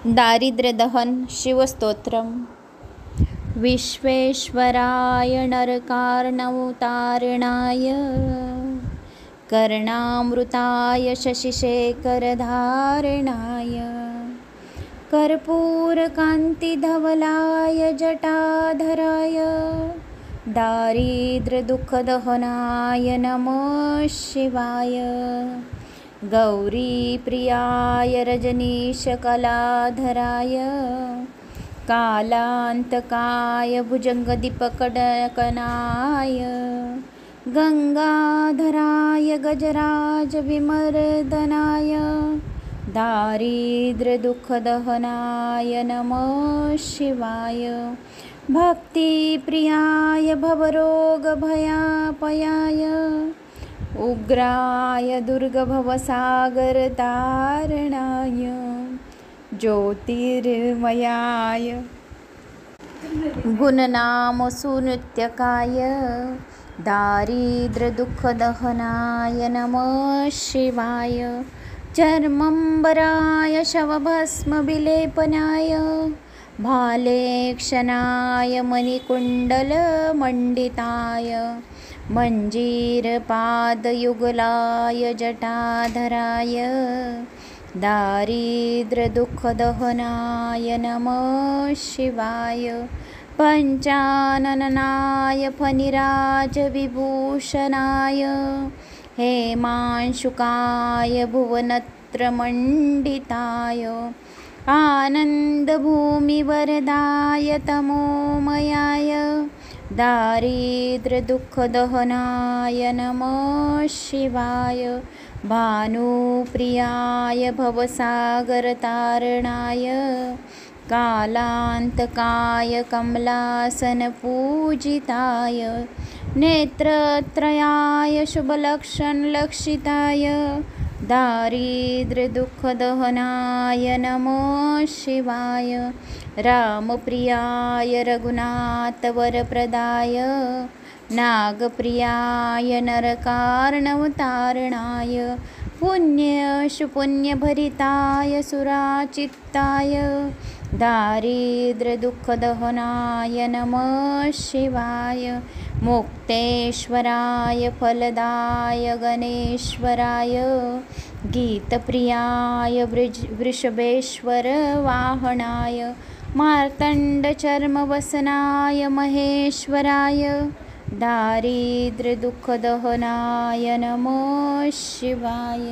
दारिद्र्यदहन शिवस्तोत्रम्। विश्वेश्वराय नरकार्णवतारणाय कर्णामृताय शशिशेखरधारणाय कर्पूरकान्तिधवलाय जटाधराय दारिद्र्यदुःखदहनाय नमः शिवाय। गौरीप्रियाय रजनीशकलाधराय कालान्तकाय भुजङ्गदीपकटकनाय गंगाधराय गजराजविमर्दनाय दारिद्र्यदुःखदहनाय नमः शिवाय। भक्तिप्रियाय भवरोगभयापयाय उग्राय दुर्गभवसागरतारणाय ज्योतिर्मयाय गुणनामसुनित्यकाय दारिद्र्यदुःखदहनाय नमः शिवाय। चर्मम्बराय शवभस्मविलेपनाय भालेक्षणाय मणिकुण्डलमण्डिताय मञ्जीरपादयुगलाय जटाधराय दारिद्र्यदुःखदहनाय नमः शिवाय। पञ्चाननाय फणिराजविभूषणाय हेमांशुकाय भुवनत्रमण्डिताय आनन्दभूमिवरदाय तमोमयाय दारिद्र्यदुःखदहनाय नमः शिवाय। भानुप्रियाय भवसागरतारणाय कालान्तकाय कमलासनपूजिताय नेत्रत्रयाय शुभलक्षणलक्षिताय दारिद्र्यदुःखदहनाय नमः शिवाय। रामप्रियाय रघुनाथवरप्रदाय नागप्रियाय नरकार्णवतारणाय पुण्यशुपुण्यभरिताय सुराचित्ताय दारिद्र्यदुःखदहनाय नमः शिवाय। मुक्तेश्वराय फलदाय गणेश्वराय गीतप्रियाय वृषभेश्वरवाहनाय मार्तण्डचर्मवसनाय महेश्वराय दारिद्र्यदुःखदहनाय नमः शिवाय।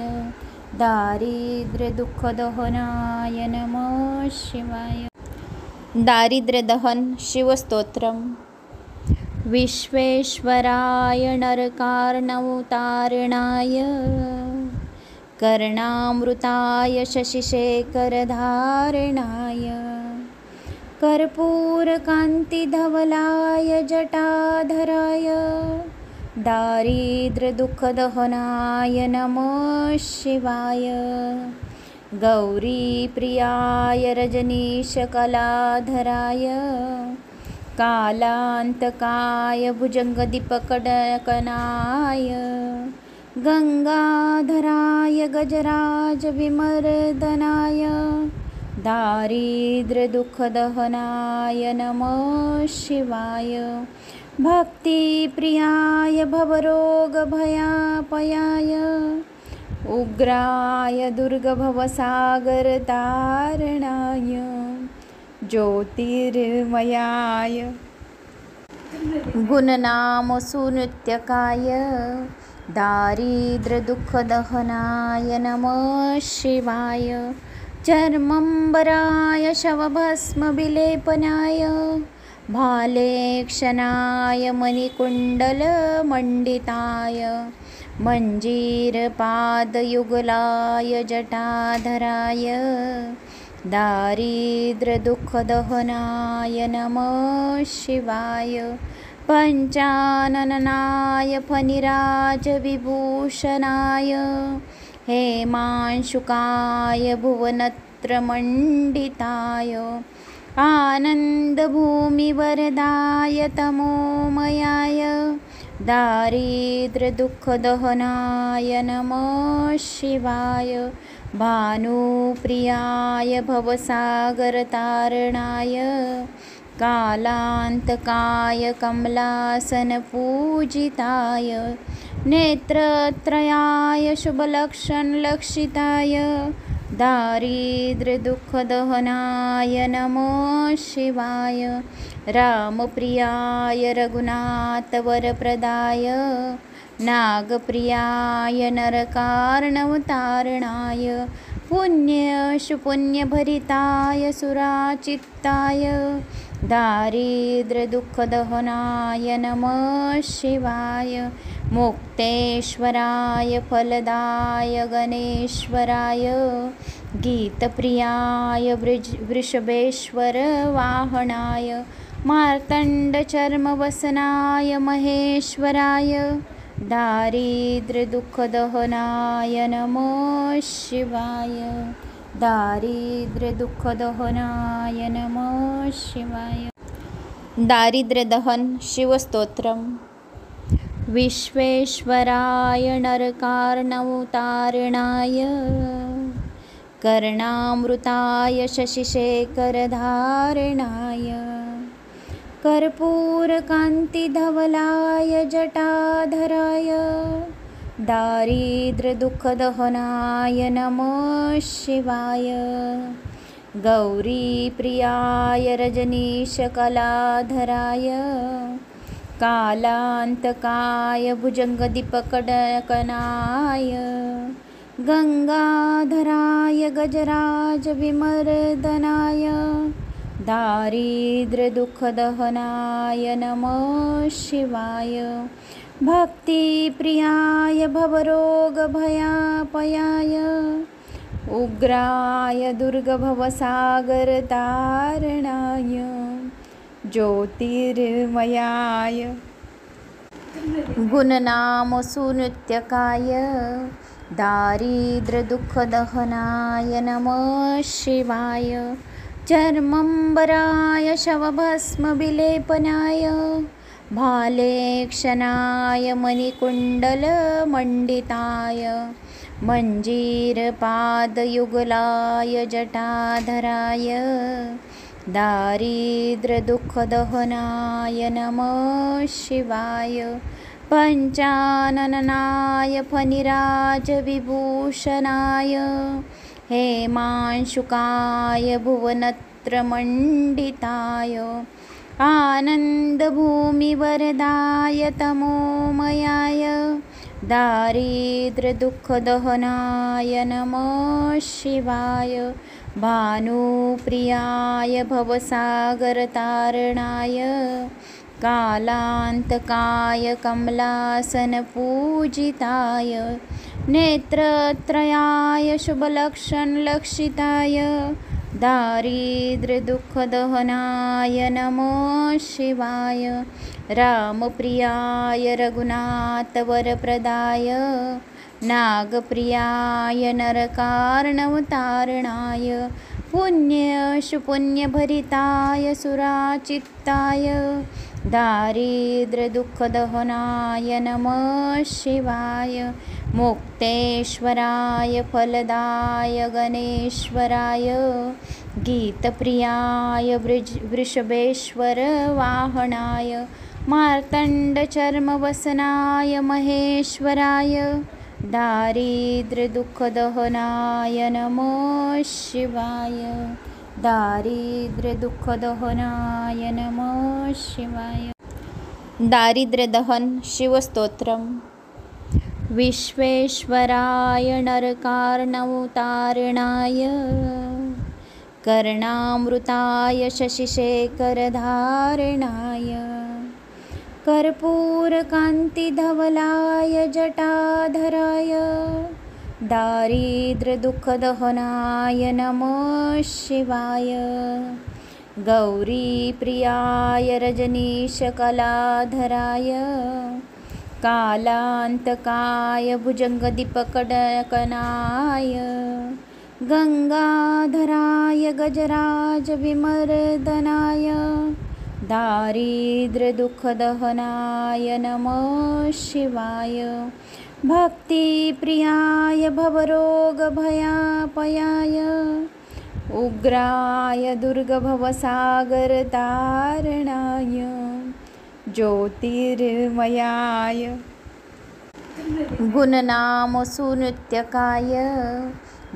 दारिद्र्यदुःखदहनाय नमः शिवाय। दारिद्र्यदहन शिवस्तोत्रम्। विश्वेश्वराय नरकार्णवतारणाय कर्णामृताय शशिशेखरधारणाय कर्पूरकान्तिधवलाय जटाधराय दारिद्र्यदुःखदहनाय नमः शिवाय। गौरीप्रियाय रजनीशकलाधराय कालान्तकाय भुजङ्गदीपकटकनाय गंगाधराय गजराजविमर्दनाय दारिद्र्यदुःखदहनाय नमः शिवाय। भक्तिप्रियाय भवरोगभयापयाय उग्राय दुर्गभवसागरतारणाय ज्योतिर्मयाय गुणनामसुनित्यकाय दारिद्र्यदुःखदहनाय नमः शिवाय। चर्मम्बराय शवभस्मविलेपनाय भालेक्षणाय मणिकुण्डलमण्डिताय मञ्जीरपादयुगलाय जटाधराय दारिद्र्यदुःखदहनाय नमः शिवाय। पञ्चाननाय फणिराजविभूषणाय हेमांशुकाय भुवनत्रमण्डिताय आनन्दभूमिवरदाय तमोमयाय दारिद्र्यदुःखदहनाय नमः शिवाय। भानुप्रियाय भवसागरतारणाय कालान्तकाय कमलासनपूजिताय नेत्रत्रयाय शुभलक्षणलक्षिताय दारिद्र्यदुःखदहनाय नमः शिवाय रामप्रियाय रघुनाथवरप्रदाय नागप्रियाय नरकार्णवतारणाय पुण्यशुपुण्यभरिताय सुराचित्ताय दारिद्र्यदुःखदहनाय नमः शिवाय मुक्तेश्वराय फलदाय गणेश्वराय गीतप्रियाय वृषभेश्वर वाहनाय मार्तण्डचर्मवसनाय महेश्वराय दारिद्र्यदुःखदहनाय नमः शिवाय दारिद्र्यदुःखदहनाय नमः शिवाय। दारिद्र्यदहन शिवस्तोत्रम्। विश्वेश्वराय नरकार्णवतारणाय कर्णामृताय शशिशेखरधारणाय कर्पूरकान्तिधवलाय जटाधराय दारिद्र्यदुःखदहनाय नमः शिवाय गौरीप्रियाय रजनीशकलाधराय कालान्तकाय भुजङ्गदीपकटकनाय गंगाधराय गजराजविमर्दनाय दारिद्र्यदुःखदहनाय नमः शिवाय भक्तिप्रियाय भवरोगभयापयाय उग्राय दुर्गभवसागरतारणाय ज्योतिर्मयाय गुणनामसुनित्यकाय दारिद्र्यदुःखदहनाय नमः शिवाय चर्मंबराय शवभस्मविलेपनाय भालेक्षणाय मणिकुण्डलमण्डिताय मञ्जीरपादयुगलाय जटाधराय दारिद्र्यदुःखदहनाय नमः शिवाय पञ्चाननाय फणिराजविभूषणाय हेमांशुकाय भुवनत्रमण्डिताय आनन्दभूमिवरदाय तमोमयाय दारिद्र्यदुःखदहनाय नमः शिवाय भानुप्रियाय भवसागरतारणाय कालान्तकाय कमलासनपूजिताय नेत्रत्रयाय शुभलक्षणलक्षिताय दारिद्र्यदुःखदहनाय नमः शिवाय रामप्रियाय रघुनाथवरप्रदाय नागप्रियाय नरकार्णवतारणाय पुण्यशुपुण्यभरिताय सुराचित्ताय दारिद्र्यदुःखदहनाय नमः शिवाय मुक्तेश्वराय फलदाय गणेश्वराय गीतप्रियाय वृषभेश्वर वाहनाय मार्तण्डचर्मवसनाय महेश्वराय दारिद्र्यदुःखदहनाय नमः शिवाय दारिद्र्यदुःखदहनाय नमः शिवाय। दारिद्र्यदहन शिवस्तोत्रम्। विश्वेश्वराय नरकार्णवतारणाय कर्णामृताय शशिशेखरधारणाय कर्पूरकान्तिधवलाय जटाधराय दारिद्र्यदुःखदहनाय नमः शिवाय गौरीप्रियाय रजनीशकलाधराय कालान्तकाय भुजङ्गदीपकटकनाय गंगाधराय गजराजविमर्दनाय दारिद्र्यदुःखदहनाय नमः शिवाय भक्तिप्रियाय भवरोगभयापयाय उग्राय दुर्गभवसागरतारणाय ज्योतिर्मयाय गुणनामसुनित्यकाय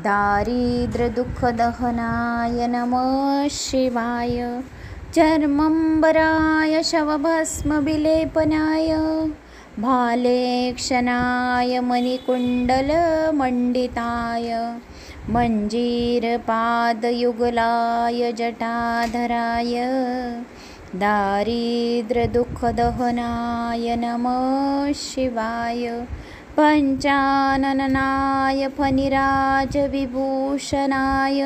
दारिद्र्यदुःखदहनाय नमः शिवाय चर्मम्बराय शवभस्मविलेपनाय भालेक्षणाय मणिकुण्डलमण्डिताय मञ्जीरपादयुगलाय जटाधराय दारिद्र्यदुःखदहनाय नमः शिवाय पञ्चाननाय फणिराजविभूषणाय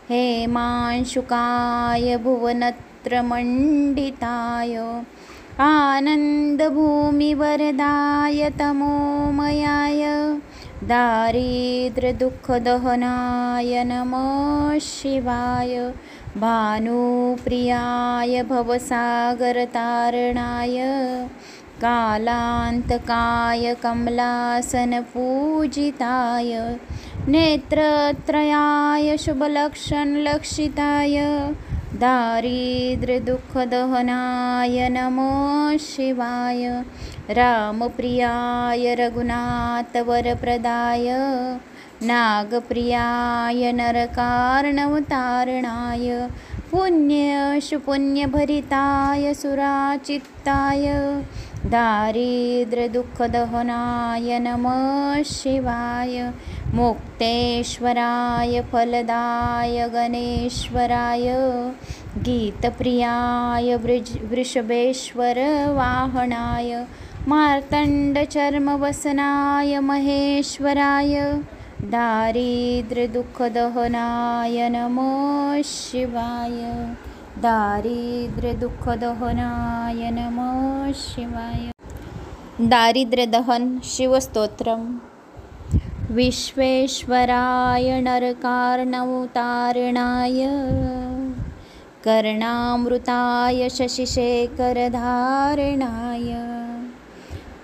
हेमांशुकाय भुवनत्रमण्डिताय आनन्दभूमिवरदाय तमोमयाय दारिद्र्यदुःखदहनाय नमः शिवाय भानुप्रियाय भवसागरतारणाय कालान्तकाय कमलासनपूजिताय नेत्रत्रयाय शुभलक्षणलक्षिताय दारिद्र्यदुःखदहनाय नमः शिवाय रामप्रियाय रघुनाथवरप्रदाय नागप्रियाय नरकार्णवतारणाय पुण्यशुपुण्यभरिताय सुराचित्ताय दारिद्र्यदुःखदहनाय नमः शिवाय मुक्तेश्वराय फलदाय गणेश्वराय गीतप्रियाय वृषभेश्वरवाहनाय मार्तण्डचर्मवसनाय महेश्वराय दारिद्र्यदुःखदहनाय नमः शिवाय दारिद्र्यदुःखदहनाय नमः शिवाय दारिद्र्यदहन शिवस्तोत्रम विश्वेश्वराय नरकार्णवतारणाय कर्णामृताय शशिशेखरधारणाय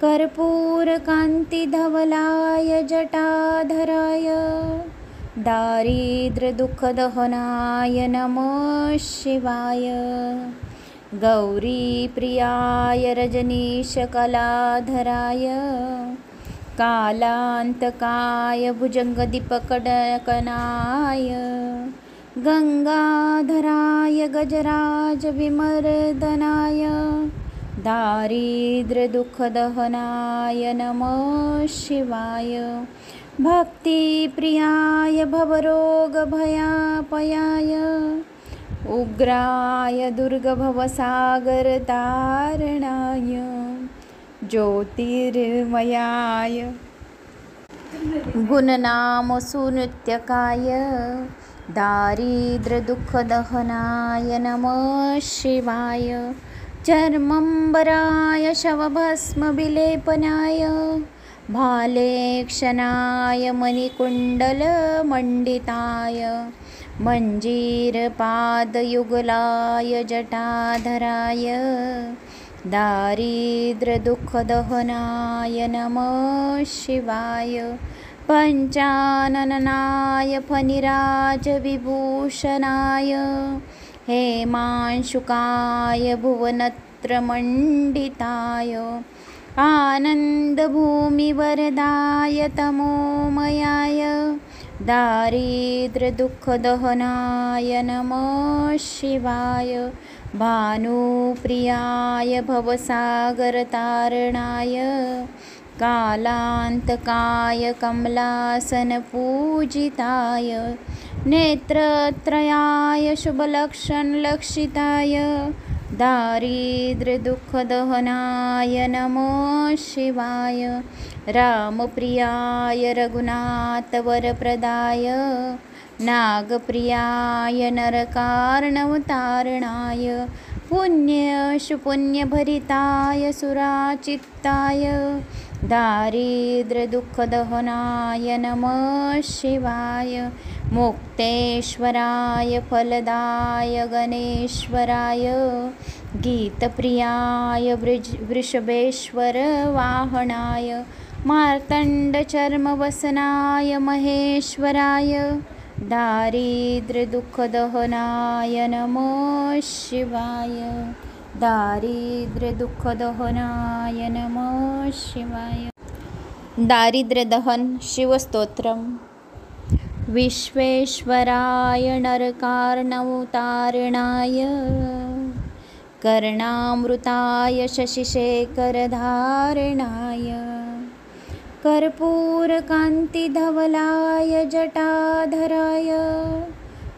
कर्पूरकान्तिधवलाय जटाधराय दारिद्र्यदुःखदहनाय नमः शिवाय गौरीप्रियाय रजनीशकलाधराय कालान्तकाय भुजङ्गदीपकडकनाय गङ्गाधराय गजराजविमर्दनाय दारिद्र्यदुःखदहनाय नमः शिवाय भक्तिप्रियाय भवरोगभयापयाय उग्राय दुर्गभवसागरतारणाय ज्योतिर्मयाय गुणनामसुनित्यकाय दारिद्र्यदुःखदहनाय नमः शिवाय चर्मम्बराय शवभस्मविलेपनाय भालेक्षणाय मणिकुण्डलमण्डिताय मञ्जीरपादयुगलाय जटाधराय दारिद्र्यदुःखदहनाय नमः शिवाय पञ्चाननाय फणिराजविभूषणाय हेमांशुकाय भुवनत्रमण्डिताय आनन्दभूमिवरदाय तमोमयाय दारिद्र्यदुःखदहनाय नमः शिवाय भानुप्रियाय भवसागरतारणाय कालान्तकाय कमलासनपूजिताय नेत्रत्रयाय शुभलक्षणलक्षिताय दारिद्र्यदुःखदहनाय नमः शिवाय रामप्रियाय रघुनाथवरप्रदाय नागप्रियाय नरकार्णवतारणाय पुण्यशुपुण्यभरिताय सुराचित्ताय दारिद्र्यदुःखदहनाय नमः शिवाय मुक्तेश्वराय फलदाय गणेश्वराय गीतप्रियाय वृषभेश्वरवाहनाय मार्तण्डचर्मवसनाय महेश्वराय दारिद्र्यदुःखदहनाय नमः शिवाय। दारिद्र्यदुःखदहनाय नमः शिवाय। दारिद्र्यदहन शिवस्तोत्रम्। विश्वेश्वराय नरकार्णवतारणाय कर्णामृताय शशिशेखरधारणाय कर्पूरकान्तिधवलाय जटाधराय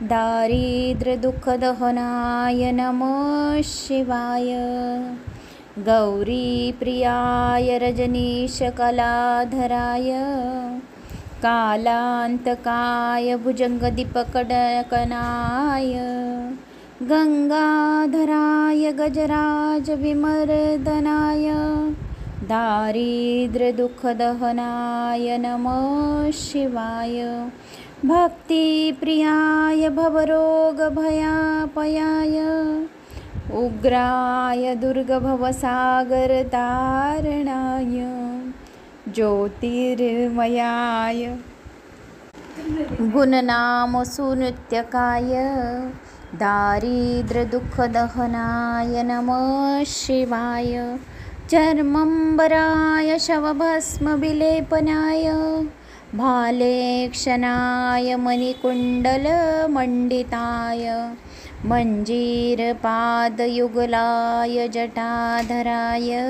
दारिद्र्यदुःखदहनाय नमः शिवाय। गौरीप्रियाय रजनीशकलाधराय कालान्तकाय भुजङ्गदीपकडकनाय गंगाधराय गजराजविमर्दनाय दारिद्र्यदुःखदहनाय नमः शिवाय। भक्तिप्रियाय भवरोगभयापयाय उग्राय दुर्गभवसागरतारणाय ज्योतिर्मयाय गुणनामसुनित्यकाय दारिद्र्यदुःखदहनाय नमः शिवाय। चर्मम्बराय शवभस्मविलेपनाय भालेक्षणाय मणिकुण्डलमण्डिताय मञ्जीरपादयुगलाय जटाधराय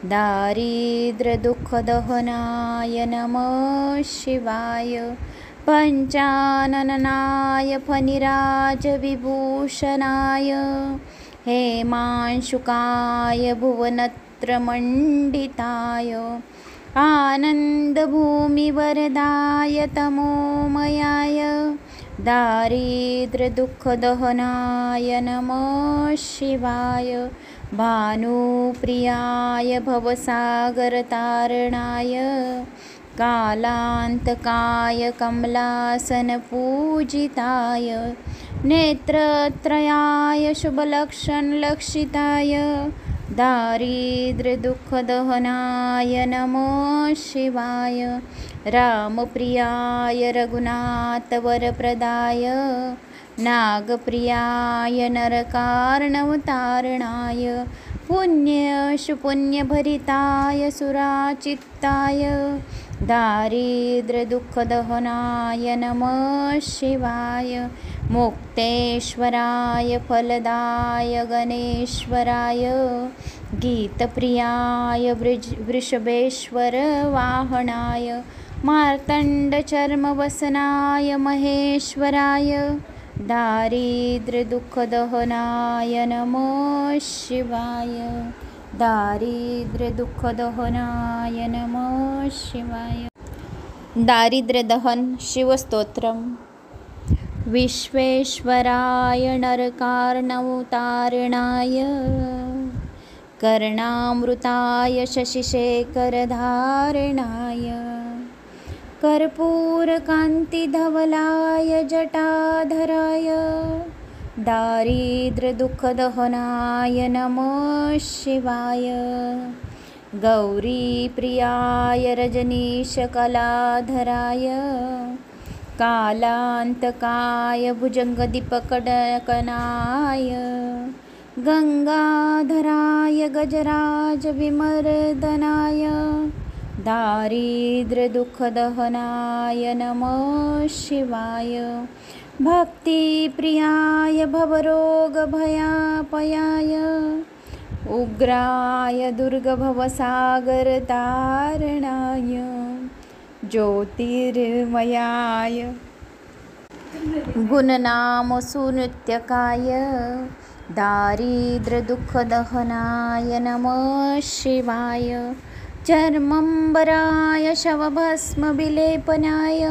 दारिद्र्यदुःखदहनाय नमः शिवाय। पञ्चाननाय फणिराजविभूषणाय हेमांशुकाय भुवनत्रमण्डिताय आनन्दभूमिवरदाय तमोमयाय दारिद्र्यदुःखदहनाय नमः शिवाय। भानुप्रियाय भवसागरतारणाय कालान्तकाय कमलासनपूजिताय नेत्रत्रयाय शुभलक्षणलक्षिताय दारिद्र्यदुःखदहनाय नमः शिवाय। रामप्रियाय रघुनाथवरप्रदाय नागप्रियाय नरकार्णवतारणाय पुण्यशुपुण्यभरिताय सुराचित्ताय दारिद्र्यदुःखदहनाय नमः शिवाय। मुक्तेश्वराय फलदाय गणेश्वराय गीतप्रियाय वृषभेश्वरवाहनाय मार्तण्डचर्मवसनाय महेश्वराय दारिद्र्यदुःखदहनाय नमः शिवाय। दारिद्र्यदुःखदहनाय नमः शिवाय। दारिद्र्यदहन शिवस्तोत्रम्। विश्वेश्वराय नरकार्णवतारणाय कर्णामृताय शशिशेखरधारणाय कर्पूरकान्तिधवलाय जटाधराय दारिद्र्यदुःखदहनाय नमः शिवाय। गौरीप्रियाय रजनीशकलाधराय कालान्तकाय भुजङ्गदीपकडकनाय गंगाधराय गजराजविमर्दनाय दारिद्र्यदुःखदहनाय नमः शिवाय। भक्तिप्रियाय भवरोगभयापयाय उग्राय दुर्गभवसागरतारणाय ज्योतिर्मयाय गुणनामसुनित्यकाय दारिद्र्यदुःखदहनाय नमः शिवाय। चर्मम्बराय शवभस्मविलेपनाय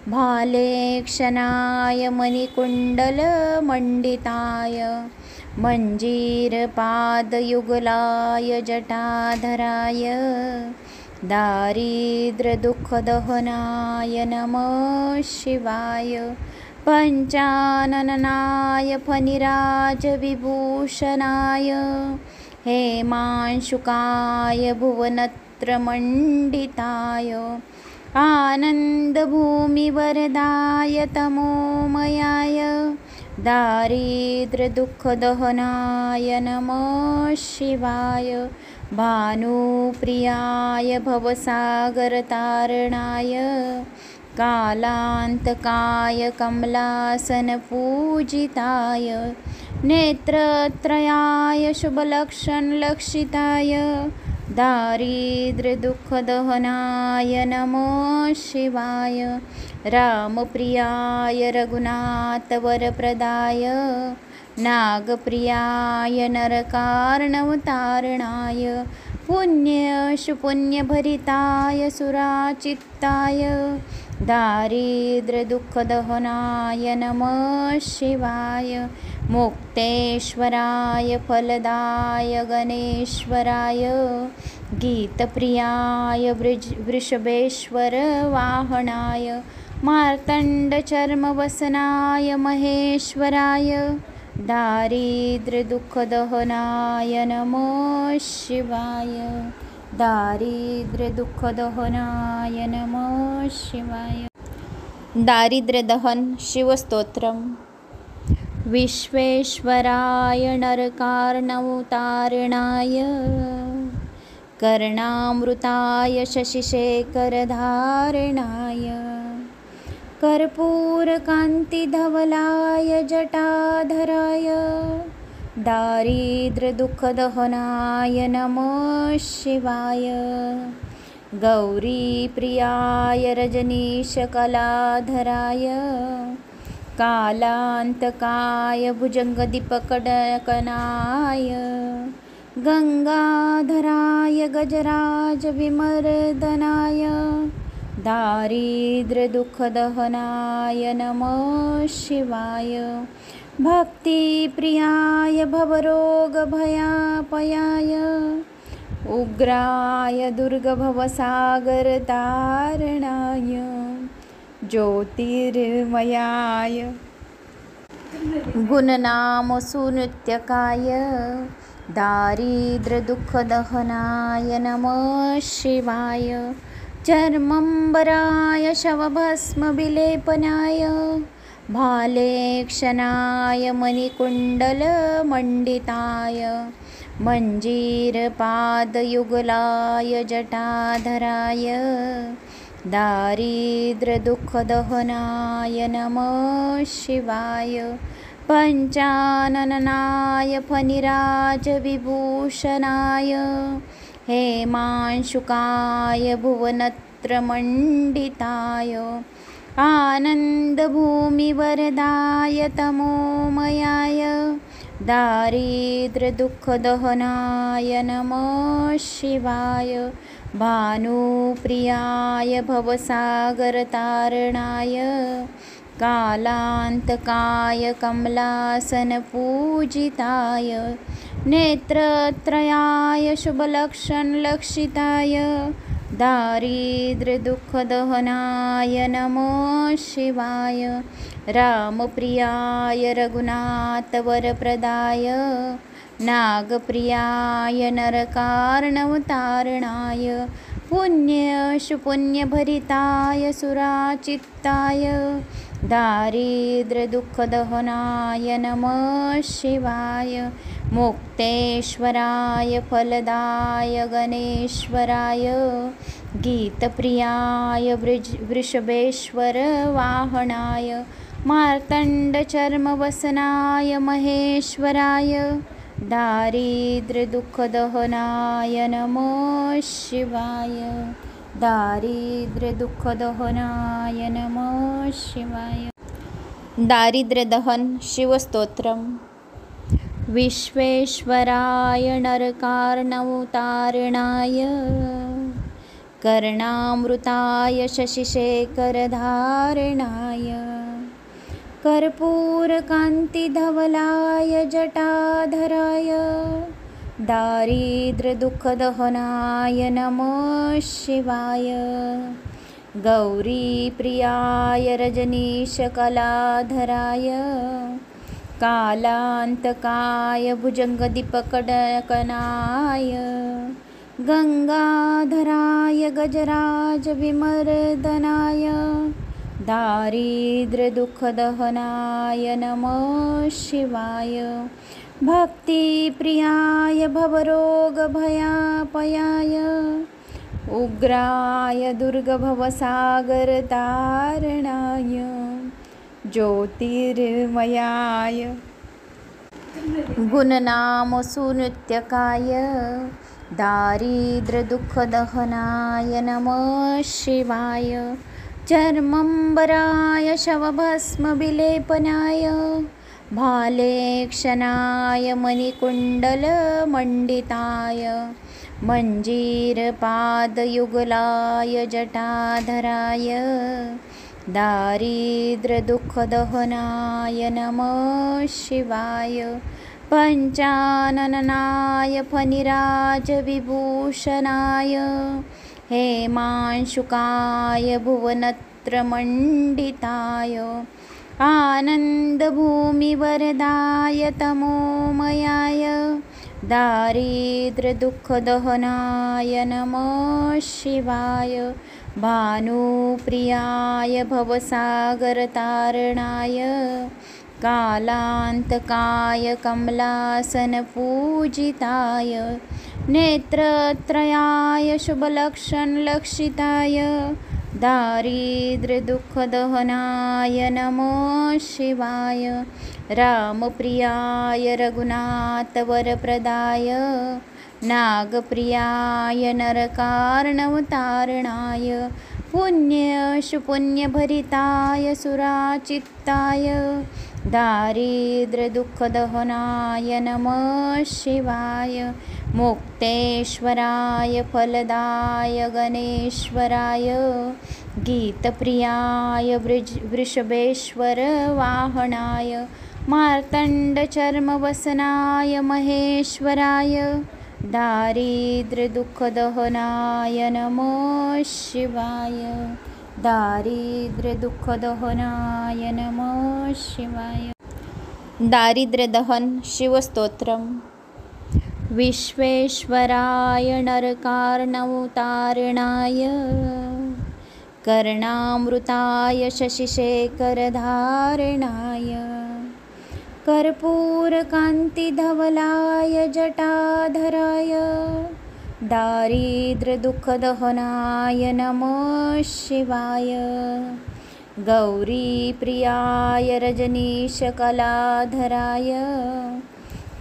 भालेक्षणाय मणिकुण्डलमण्डिताय मञ्जीरपादयुगलाय जटाधराय दारिद्र्यदुःखदहनाय नमः शिवाय। पञ्चाननाय फणिराजविभूषणाय हेमांशुकाय भुवनत्रमण्डिताय भुवनत्रमण्डिताय आनन्दभूमिवरदाय तमोमयाय दारिद्र्यदुःखदहनाय नमः शिवाय भानुप्रियाय भवसागरतारणाय कालान्तकाय कमलासनपूजिताय नेत्रत्रयाय शुभलक्षणलक्षिताय दारिद्र्यदुःखदहनाय नमः शिवाय रामप्रियाय रघुनाथवरप्रदाय नागप्रियाय नरकार्णवतारणाय पुण्यशुपुण्यभरिताय सुराचित्ताय दारिद्र्यदुःखदहनाय नमः शिवाय मुक्तेश्वराय फलदाय गणेश्वराय गीतप्रियाय वृषभेश्वर वाहनाय मार्तण्डचर्मवसनाय महेश्वराय दारिद्र्यदुःखदहनाय नमः शिवाय दारिद्र्यदुःखदहनाय नमः शिवाय। दारिद्र्यदहन शिवस्तोत्रम। विश्वेश्वराय नरकार्णवतारणाय कर्णामृताय शशिशेखरधारणाय कर्पूरकान्तिधवलाय जटाधराय दारिद्र्यदुःखदहनाय नमः शिवाय गौरीप्रियाय रजनीशकलाधराय कालान्तकाय भुजङ्गदीपकडकनाय गंगाधराय गजराजविमर्दनाय दारिद्र्यदुःखदहनाय नमः शिवाय भक्तिप्रियाय भवरोगभयापयाय उग्राय दुर्गभवसागरतारणाय ज्योतिर्मयाय गुणनामसुनित्यकाय दारिद्र्यदुःखदहनाय नमः शिवाय चर्मम्बराय शवभस्मविलेपनाय भालेक्षणाय मणिकुण्डलमण्डिताय मञ्जीरपादयुगलाय जटाधराय दारिद्र्यदुःखदहनाय नमः शिवाय पञ्चाननाय फणिराजविभूषणाय हेमांशुकाय भुवनत्रमण्डिताय आनन्दभूमिवरदाय तमोमयाय दारिद्र्यदुःखदहनाय नमः शिवाय भानुप्रियाय भवसागरतारणाय कालान्तकाय कमलासनपूजिताय नेत्रत्रयाय शुभलक्षणलक्षिताय दारिद्र्यदुःखदहनाय नमः शिवाय रामप्रियाय रघुनाथवरप्रदाय नागप्रियाय नरकार्णवतारणाय पुण्यशुपुण्यभरिताय सुराचित्ताय दारिद्र्यदुःखदहनाय नमः शिवाय मुक्तेश्वराय फलदाय गणेश्वराय गीतप्रियाय वृषभेश्वर वाहनाय मार्तण्डचर्मवसनाय महेश्वराय दारिद्र्यदुःखदहनाय नमः शिवाय दारिद्र्यदुःखदहनाय नमः शिवाय। दारिद्र्यदहन शिवस्तोत्रम। विश्वेश्वराय नरकार्णवतारणाय कर्णामृताय शशिशेखरधारणाय कर्पूरकान्तिधवलाय जटाधराय दारिद्र्यदुःखदहनाय नमः शिवाय गौरीप्रियाय रजनीशकलाधराय कालान्तकाय भुजङ्गदीपकडकनाय गंगाधराय गजराजविमर्दनाय दारिद्र्यदुःखदहनाय नमः शिवाय। भक्तिप्रियाय भवरोगभयापयाय उग्राय दुर्गभवसागरतारणाय ज्योतिर्मयाय गुणनामसुनित्यकाय दारिद्र्यदुःखदहनाय नमः शिवाय। चर्मम्बराय शवभस्मविलेपनाय भालेक्षणाय मणिकुण्डलमण्डिताय मञ्जीरपादयुगलाय जटाधराय दारिद्र्यदुःखदहनाय नमः शिवाय। पञ्चाननाय फणिराजविभूषणाय हेमांशुकाय भुवनत्रमण्डिताय आनन्दभूमिवरदाय तमोमयाय दारिद्र्यदुःखदहनाय नमः शिवाय। भानुप्रियाय भवसागरतारणाय कालान्तकाय कमलासनपूजिताय नेत्रत्रयाय शुभलक्षणलक्षिताय दारिद्र्यदुःखदहनाय नमः शिवाय। रामप्रियाय रघुनाथवरप्रदाय नागप्रियाय नरकार्णवतारणाय पुण्यशुपुण्यभरिताय सुराचित्ताय दारिद्र्यदुःखदहनाय नमः शिवाय। मुक्तेश्वराय फलदाय गणेश्वराय गीतप्रियाय वृषभेश्वरवाहनाय मार्तण्डचर्मवसनाय महेश्वराय दारिद्र्यदुःखदहनाय नमः शिवाय। दारिद्र्यदुःखदहनाय नमः शिवाय। दारिद्र्यदहन शिवस्तोत्रम्। विश्वेश्वराय नरकार्णवतारणाय कर्णामृताय शशिशेखरधारणाय कर्पूरकान्तिधवलाय जटाधराय दारिद्र्यदुःखदहनाय नमः शिवाय। गौरीप्रियाय रजनीशकलाधराय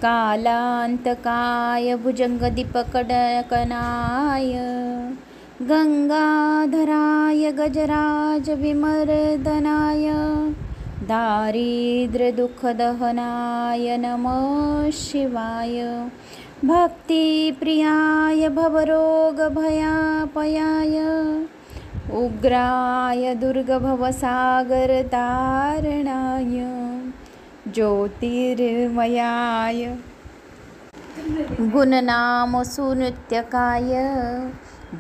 कालान्तकाय भुजङ्गदीपकटकनाय गंगाधराय गजराजविमर्दनाय दारिद्र्यदुःखदहनाय नमः शिवाय। भक्तिप्रियाय भवरोगभयापयाय उग्राय दुर्गभवसागरतारणाय ज्योतिर्मयाय गुणनामसुनित्यकाय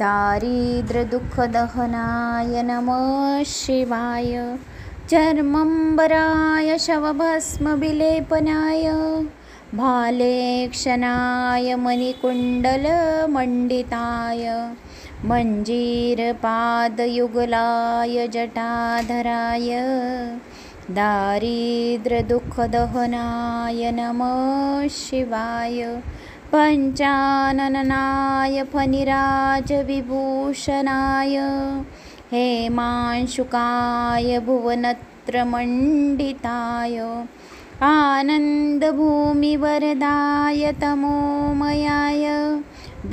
दारिद्र्यदुःखदहनाय नमः शिवाय। चर्मम्बराय शवभस्मविलेपनाय भालेक्षणाय मणिकुण्डलमण्डिताय मञ्जीरपादयुगलाय जटाधराय दारिद्र्यदुःखदहनाय नमः शिवाय। पञ्चाननाय फणिराजविभूषणाय हेमांशुकाय भुवनत्रमण्डिताय आनन्दभूमिवरदाय तमोमयाय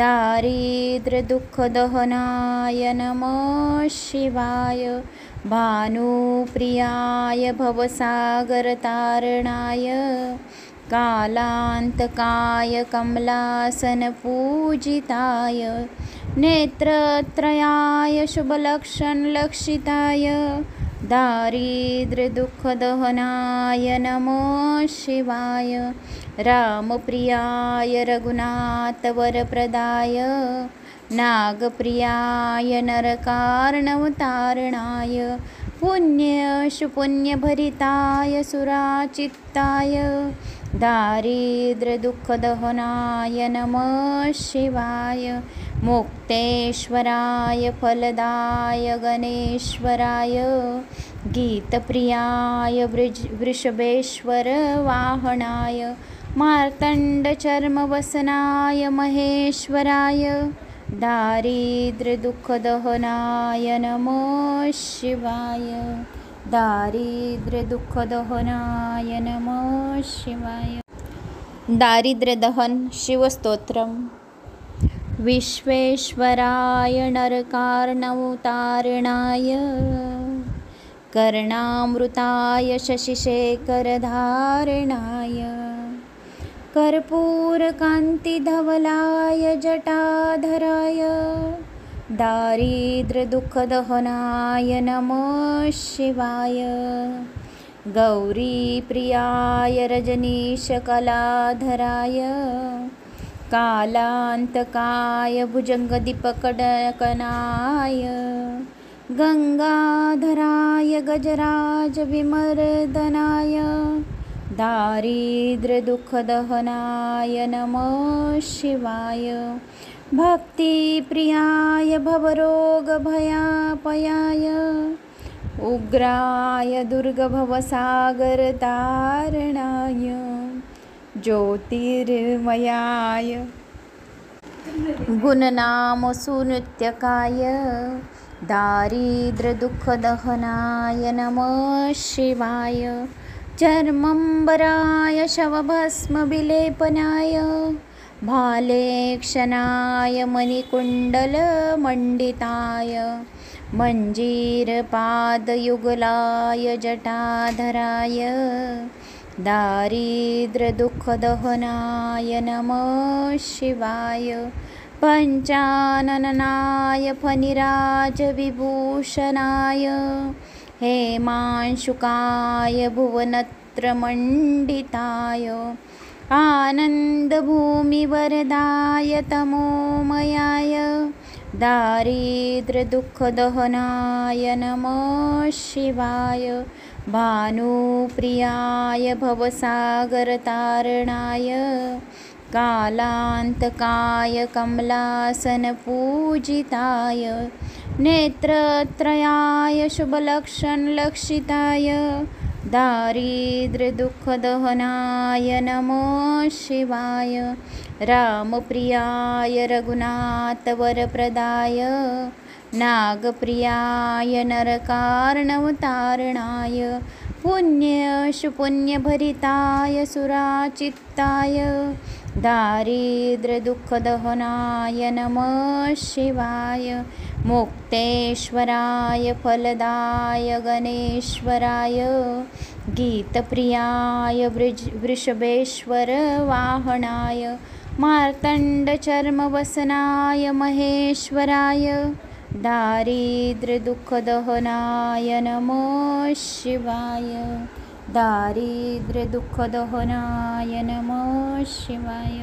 दारिद्र्यदुःखदहनाय नमः शिवाय। भानुप्रियाय भवसागरतारणाय कालान्तकाय कमलासनपूजिताय नेत्रत्रयाय शुभलक्षणलक्षिताय दारिद्र्यदुःखदहनाय नमः शिवाय। रामप्रियाय रघुनाथवरप्रदाय नागप्रियाय नरकार्णवतारणाय पुण्यशुपुण्यभरिताय सुराचित्ताय दारिद्र्यदुःखदहनाय नमः शिवाय। मुक्तेश्वराय फलदाय गणेश्वराय गीतप्रियाय वृषभेश्वर वाहनाय मार्तण्डचर्मवसनाय महेश्वराय दारिद्र्यदुःखदहनाय नमः शिवाय। दारिद्र्यदुःखदहनाय नमः शिवाय। दारिद्र्यदहन शिवस्तोत्रम्। विश्वेश्वराय नरकार्णवतारणाय कर्णामृताय शशिशेखरधारणाय कर्पूरकान्तिधवलाय जटाधराय दारिद्र्यदुःखदहनाय नमः शिवाय। गौरीप्रियाय रजनीशकलाधराय कालान्तकाय भुजङ्गदीपकटकनाय गंगाधराय गजराजविमर्दनाय दारिद्र्यदुःखदहनाय नमः शिवाय। भक्तिप्रियाय भवरोगभयापयाय उग्राय दुर्गभवसागरतारणाय ज्योतिर्मयाय गुणनामसुनित्यकाय दारिद्र्यदुःखदहनाय नमः शिवाय। चर्मम्बराय शवभस्मविलेपनाय भालेक्षणाय मणिकुण्डलमण्डिताय मञ्जीरपादयुगलाय जटाधराय दारिद्र्यदुःखदहनाय नमः शिवाय। पञ्चाननाय फणिराजविभूषणाय हेमांशुकाय भुवनत्रमण्डिताय आनन्दभूमिवरदाय तमोमयाय दारिद्र्यदुःखदहनाय नमः शिवाय। भानुप्रियाय भवसागरतारणाय कालान्तकाय कमलासनपूजिताय नेत्रत्रयाय शुभलक्षणलक्षिताय दारिद्र्यदुःखदहनाय नमः शिवाय। रामप्रियाय रघुनाथवरप्रदाय नागप्रियाय नरकार्णवतारणाय पुण्यशुपुण्यभरिताय सुराचित्ताय दारिद्र्यदुःखदहनाय नमः शिवाय। मुक्तेश्वराय फलदाय गणेश्वराय गीतप्रियाय वृषभेश्वर वाहनाय मार्तण्डचर्मवसनाय महेश्वराय दारिद्र्यदुःखदहनाय नमः शिवाय। दारिद्र्यदुःखदहनाय नमः शिवाय।